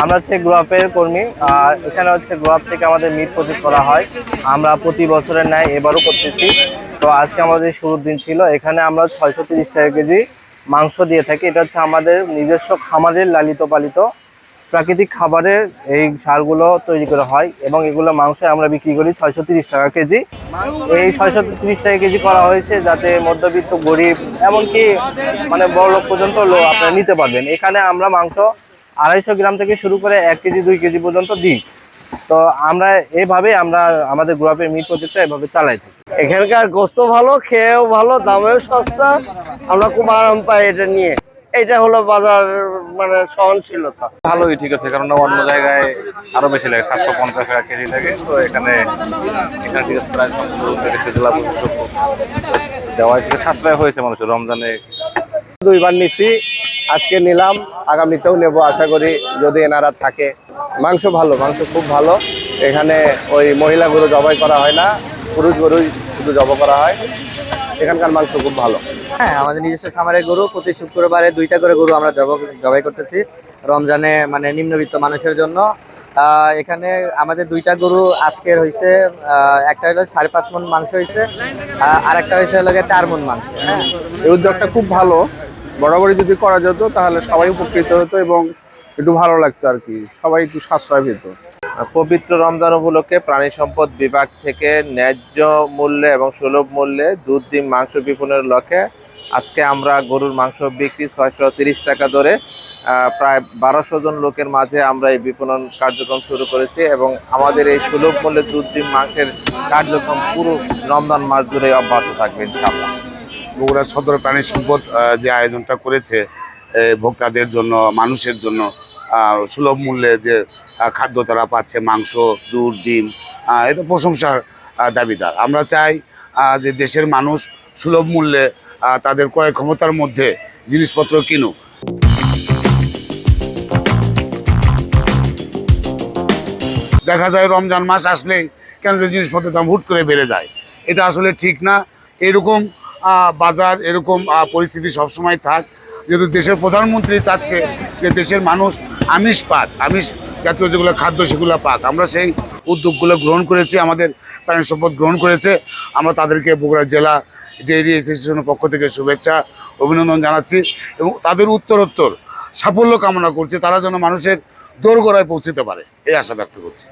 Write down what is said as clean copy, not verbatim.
আমরা হচ্ছে গ্রুপের কর্মী, আর এখানে হচ্ছে গ্রুপ থেকে আমাদের মিট প্রজেক্ট করা হয়। আমরা প্রতি বছরের ন্যায় এবারও করতেছি। তো আজকে আমাদের শুরুর দিন ছিল। এখানে আমরা 630 টাকা কেজি মাংস দিয়ে থাকি। এটা হচ্ছে আমাদের নিজস্ব খামারের লালিত পালিত প্রাকৃতিক খাবারের এই সারগুলো তৈরি করা হয়, এবং এগুলো মাংস আমরা বিক্রি করি 630 টাকা কেজি। এই 630 টাকা কেজি করা হয়েছে যাতে মধ্যবিত্ত, গরিব, এমনকি মানে বড় লোক পর্যন্ত আপনারা নিতে পারবেন। এখানে আমরা মাংস 250 গ্রাম থেকে শুরু করে 1 কেজি 2 কেজি পর্যন্ত দিই। তো আমরা এইভাবে আমাদের গ্রুপের মিট প্রজেক্টটা এভাবে চালাই থাকি। এখানকার গোস্ত ভালো, খেয়েও ভালো, দামেও সস্তা। আমরা খুব আরাম পাই এটা নিয়ে। এটা হলো বাজার মানে সহনশীলতা। ভালোই, ঠিক আছে, কারণ অন্য জায়গায় আরো বেশি লাগে, 750 টাকা কেজি লাগে। তো এখানে ঠিক আছে, প্রায় জেলা দেওয়ায় থেকে সাশ্রয় হয়েছে মানুষের রমজানে। দুইবার নিছি, আজকে নিলাম, আগামীতেও নেব আশা করি যদি এনারা থাকে। মাংস ভালো, মাংস খুব ভালো। এখানে ওই মহিলা গরু জবাই করা হয় না, পুরুষ গরুই শুধু জবাই করা হয়। এখানকার মাংস খুব ভালো। হ্যাঁ, আমাদের নিজস্ব খামারের গরু, প্রতি শুক্রবারে 2টা করে গরু আমরা জবাই করতেছি রমজানে, মানে নিম্নবিত্ত মানুষের জন্য। এখানে আমাদের 2টা গরু আজকের হয়েছে, একটা হলো 5.5 মণ মাংস হয়েছে, আর একটা হয়েছে হলো 4 মণ মাংস। হ্যাঁ, এই উদ্যোগটা খুব ভালো। বরাবরই যদি করা যেত তাহলে সবাই উপকৃত হতো এবং একটু ভালো লাগতো আর কি, সবাই একটু সাশ্রয় পেত। পবিত্র রমজান উপলক্ষে প্রাণী সম্পদ বিভাগ থেকে ন্যায্য মূল্যে এবং সুলভ মূল্যে দুধ, ডিম, মাংস বিপণনের লক্ষ্যে আজকে আমরা গরুর মাংস বিক্রি 630 টাকা ধরে প্রায় 1200 জন লোকের মাঝে আমরা এই বিপণন কার্যক্রম শুরু করেছি, এবং আমাদের এই সুলভ মূল্যে দুধ, ডিম, মাংসের কার্যক্রম পুরো রমজান মাস জুড়ে অব্যাহত থাকবে ইনশাআল্লাহ। বগুড়া সদর প্রাণী সম্পদ যে আয়োজনটা করেছে ভোক্তাদের জন্য, মানুষের জন্য সুলভ মূল্যে যে খাদ্য তারা পাচ্ছে, মাংস, দুধ, ডিম, এটা প্রশংসার দাবিদার। আমরা চাই যে দেশের মানুষ সুলভ মূল্যে তাদের ক্রয় ক্ষমতার মধ্যে জিনিসপত্র কিনুক। দেখা যায় রমজান মাস আসলেই কেন যে জিনিসপত্রের দাম হুট করে বেড়ে যায়, এটা আসলে ঠিক না। এরকম বাজার, এরকম পরিস্থিতি সবসময় থাক, যেহেতু দেশের প্রধানমন্ত্রী চাচ্ছে যে দেশের মানুষ আমিষ পাক, আমিষ জাতীয় যেগুলো খাদ্য সেগুলো পাক। আমরা সেই উদ্যোগগুলো গ্রহণ করেছি, আমাদের প্রাণী সম্পদ গ্রহণ করেছে। আমরা তাদেরকে বগুড়া জেলা ডেইরি অ্যাসোসিয়েশনের পক্ষ থেকে শুভেচ্ছা, অভিনন্দন জানাচ্ছি এবং তাদের উত্তরোত্তর সাফল্য কামনা করছি। তারা যেন মানুষের দোরগোড়ায় পৌঁছতে পারে এই আশা ব্যক্ত করছি।